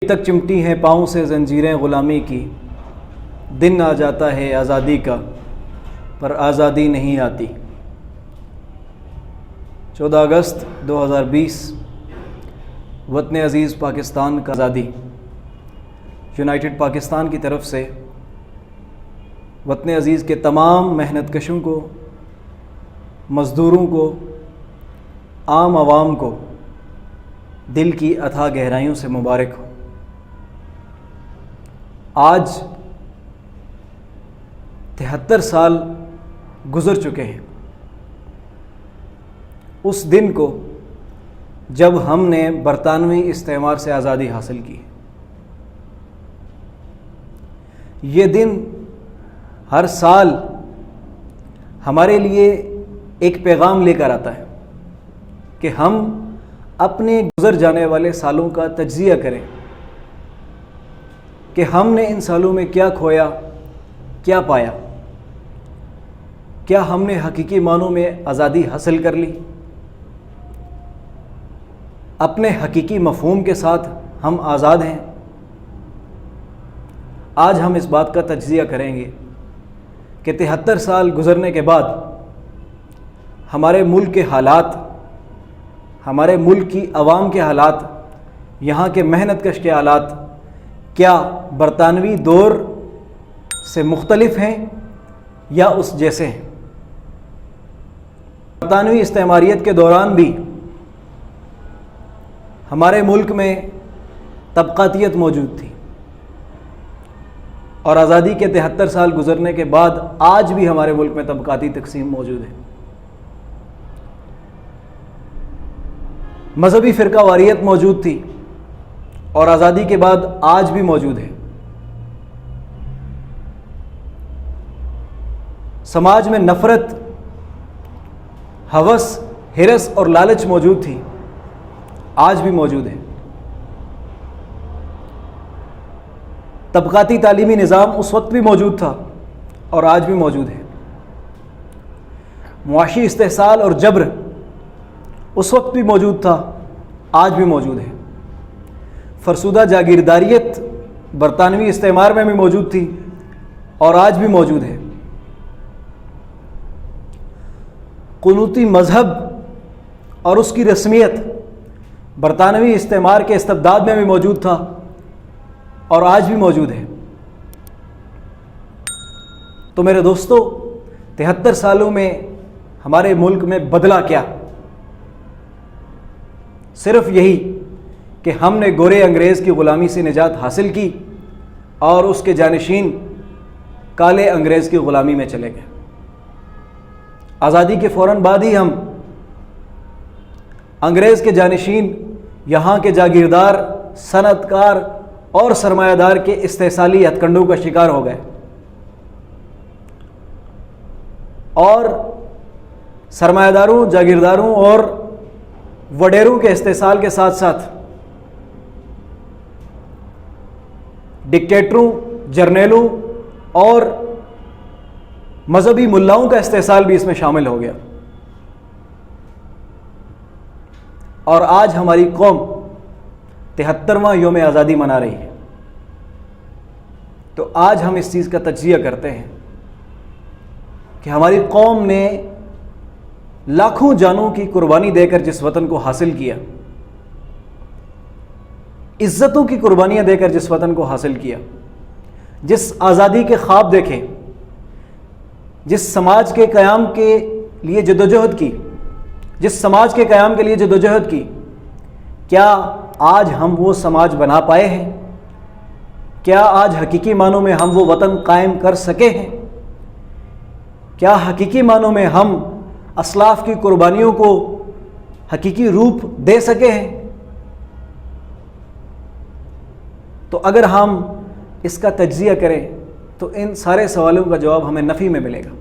تک چمٹی ہیں پاؤں سے زنجیریں غلامی کی، دن آ جاتا ہے آزادی کا پر آزادی نہیں آتی۔ 14 اگست 2020 وطن عزیز پاکستان کا آزادی۔ یونائٹڈ پاکستان کی طرف سے وطن عزیز کے تمام محنت کشوں کو، مزدوروں کو، عام عوام کو دل کی اتھاہ گہرائیوں سے مبارک ہو۔ آج 73 سال گزر چکے ہیں اس دن کو جب ہم نے برطانوی استعمار سے آزادی حاصل کی۔ یہ دن ہر سال ہمارے لیے ایک پیغام لے کر آتا ہے کہ ہم اپنے گزر جانے والے سالوں کا تجزیہ کریں کہ ہم نے ان سالوں میں کیا کھویا، کیا پایا، کیا ہم نے حقیقی معنوں میں آزادی حاصل کر لی، اپنے حقیقی مفہوم کے ساتھ ہم آزاد ہیں۔ آج ہم اس بات کا تجزیہ کریں گے کہ 73 سال گزرنے کے بعد ہمارے ملک کے حالات، ہمارے ملک کی عوام کے حالات، یہاں کے محنت کش کے حالات کیا برطانوی دور سے مختلف ہیں یا اس جیسے ہیں۔ برطانوی استعماریت کے دوران بھی ہمارے ملک میں طبقاتیت موجود تھی، اور آزادی کے 73 سال گزرنے کے بعد آج بھی ہمارے ملک میں طبقاتی تقسیم موجود ہے۔ مذہبی فرقہ واریت موجود تھی اور آزادی کے بعد آج بھی موجود ہے۔ سماج میں نفرت، ہوس، ہرس اور لالچ موجود تھی، آج بھی موجود ہے۔ طبقاتی تعلیمی نظام اس وقت بھی موجود تھا اور آج بھی موجود ہے۔ معاشی استحصال اور جبر اس وقت بھی موجود تھا، آج بھی موجود ہے۔ فرسودہ جاگیرداریت برطانوی استعمار میں بھی موجود تھی اور آج بھی موجود ہے۔ قنوتی مذہب اور اس کی رسمیت برطانوی استعمار کے استبداد میں بھی موجود تھا اور آج بھی موجود ہے۔ تو میرے دوستو، 73 سالوں میں ہمارے ملک میں بدلا کیا؟ صرف یہی کہ ہم نے گورے انگریز کی غلامی سے نجات حاصل کی اور اس کے جانشین کالے انگریز کی غلامی میں چلے گئے۔ آزادی کے فوراً بعد ہی ہم انگریز کے جانشین، یہاں کے جاگیردار، صنعت کار اور سرمایہ دار کے استحصالی ہتھ کنڈوں کا شکار ہو گئے، اور سرمایہ داروں، جاگیرداروں اور وڈیروں کے استحصال کے ساتھ ساتھ ڈکٹیٹروں، جرنیلوں اور مذہبی ملاؤں کا استحصال بھی اس میں شامل ہو گیا۔ اور آج ہماری قوم 73واں یوم آزادی منا رہی ہے۔ تو آج ہم اس چیز کا تجزیہ کرتے ہیں کہ ہماری قوم نے لاکھوں جانوں کی قربانی دے کر جس وطن کو حاصل کیا، عزتوں کی قربانیاں دے کر جس وطن کو حاصل کیا، جس آزادی کے خواب دیکھے، جس سماج کے قیام کے لیے جدوجہد کی، جس سماج کے قیام کے لیے جدوجہد کی، کیا آج ہم وہ سماج بنا پائے ہیں؟ کیا آج حقیقی معنوں میں ہم وہ وطن قائم کر سکے ہیں؟ کیا حقیقی معنوں میں ہم اسلاف کی قربانیوں کو حقیقی روپ دے سکے ہیں؟ تو اگر ہم اس کا تجزیہ کریں تو ان سارے سوالوں کا جواب ہمیں نفی میں ملے گا۔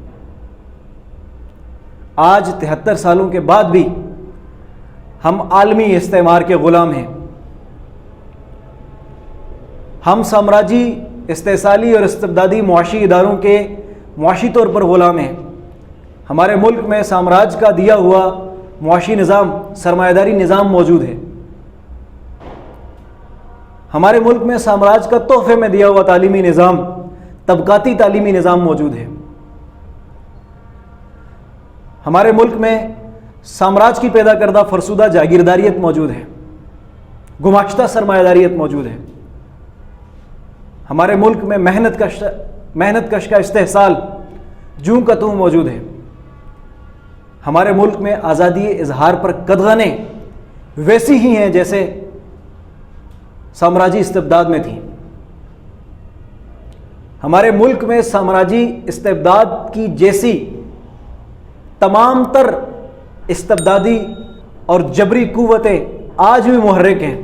آج 73 سالوں کے بعد بھی ہم عالمی استعمار کے غلام ہیں، ہم سامراجی، استحصالی اور استبدادی معاشی اداروں کے معاشی طور پر غلام ہیں، ہمارے ملک میں سامراج کا دیا ہوا معاشی نظام، سرمایہ داری نظام موجود ہے۔ ہمارے ملک میں سامراج کا تحفے میں دیا ہوا تعلیمی نظام، طبقاتی تعلیمی نظام موجود ہے۔ ہمارے ملک میں سامراج کی پیدا کردہ فرسودہ جاگیرداریت موجود ہے، گماشتہ سرمایہ داریت موجود ہے۔ ہمارے ملک میں محنت کش کا استحصال جوں کا توں موجود ہے۔ ہمارے ملک میں آزادی اظہار پر قدغنیں ویسی ہی ہیں جیسے سامراجی استبداد میں تھیں۔ ہمارے ملک میں سامراجی استبداد کی جیسی تمام تر استبدادی اور جبری قوتیں آج بھی محرک ہیں۔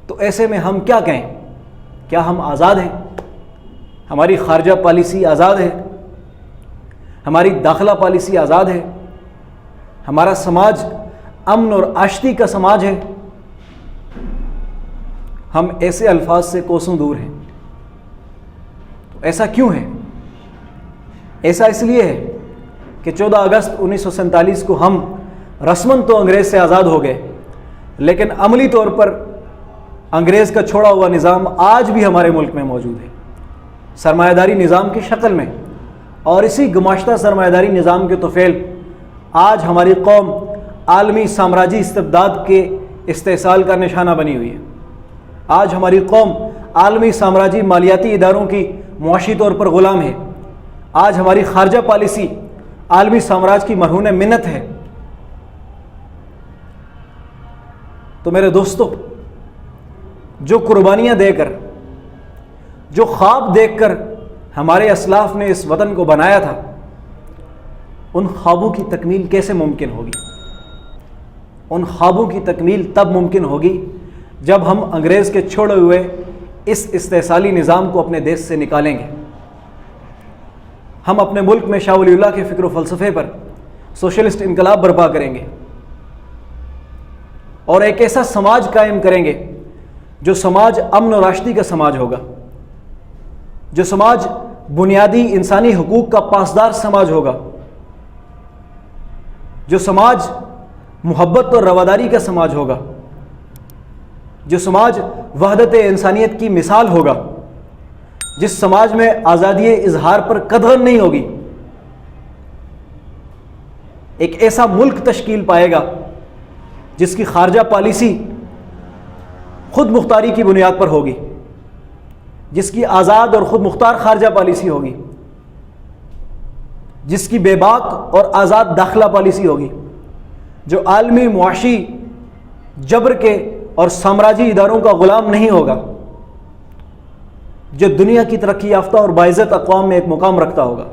تو ایسے میں ہم کیا کہیں؟ کیا ہم آزاد ہیں؟ ہماری خارجہ پالیسی آزاد ہے، ہماری داخلہ پالیسی آزاد ہے، ہمارا سماج امن اور آشتی کا سماج ہے؟ ہم ایسے الفاظ سے کوسوں دور ہیں۔ تو ایسا کیوں ہے؟ ایسا اس لیے ہے کہ 14 اگست 1947 کو ہم رسماً تو انگریز سے آزاد ہو گئے، لیکن عملی طور پر انگریز کا چھوڑا ہوا نظام آج بھی ہمارے ملک میں موجود ہے، سرمایہ داری نظام کی شکل میں۔ اور اسی گماشتہ سرمایہ داری نظام کے طفیل آج ہماری قوم عالمی سامراجی استبداد کے استحصال کا نشانہ بنی ہوئی ہے۔ آج ہماری قوم عالمی سامراجی مالیاتی اداروں کی معاشی طور پر غلام ہے۔ آج ہماری خارجہ پالیسی عالمی سامراج کی مرہون منت ہے۔ تو میرے دوستو، جو قربانیاں دے کر، جو خواب دیکھ کر ہمارے اسلاف نے اس وطن کو بنایا تھا، ان خوابوں کی تکمیل کیسے ممکن ہوگی؟ ان خوابوں کی تکمیل تب ممکن ہوگی جب ہم انگریز کے چھوڑے ہوئے اس استحصالی نظام کو اپنے دیش سے نکالیں گے۔ ہم اپنے ملک میں شاہ ولی اللہ کے فکر و فلسفے پر سوشلسٹ انقلاب برپا کریں گے اور ایک ایسا سماج قائم کریں گے جو سماج امن و راشتی کا سماج ہوگا، جو سماج بنیادی انسانی حقوق کا پاسدار سماج ہوگا، جو سماج محبت اور رواداری کا سماج ہوگا، جو سماج وحدت انسانیت کی مثال ہوگا، جس سماج میں آزادی اظہار پر قدغن نہیں ہوگی۔ ایک ایسا ملک تشکیل پائے گا جس کی خارجہ پالیسی خود مختاری کی بنیاد پر ہوگی، جس کی آزاد اور خود مختار خارجہ پالیسی ہوگی، جس کی بے باک اور آزاد داخلہ پالیسی ہوگی، جو عالمی معاشی جبر کے اور سامراجی اداروں کا غلام نہیں ہوگا، جو دنیا کی ترقی یافتہ اور باعزت اقوام میں ایک مقام رکھتا ہوگا۔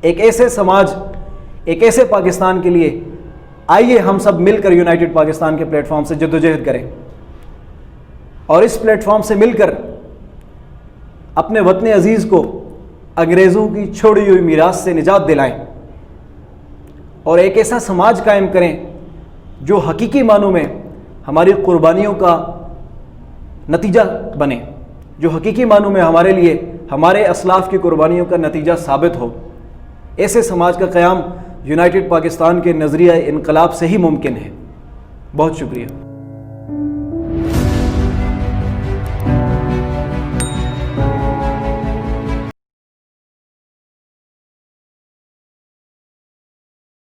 ایک ایسے سماج، ایک ایسے پاکستان کے لیے آئیے ہم سب مل کر یونائٹڈ پاکستان کے پلیٹ فارم سے جدوجہد کریں، اور اس پلیٹ فارم سے مل کر اپنے وطن عزیز کو انگریزوں کی چھوڑی ہوئی میراث سے نجات دلائیں، اور ایک ایسا سماج قائم کریں جو حقیقی معنوں میں ہماری قربانیوں کا نتیجہ بنے، جو حقیقی معنوں میں ہمارے لیے ہمارے اسلاف کی قربانیوں کا نتیجہ ثابت ہو۔ ایسے سماج کا قیام یونائٹڈ پاکستان کے نظریہ انقلاب سے ہی ممکن ہے۔ بہت شکریہ۔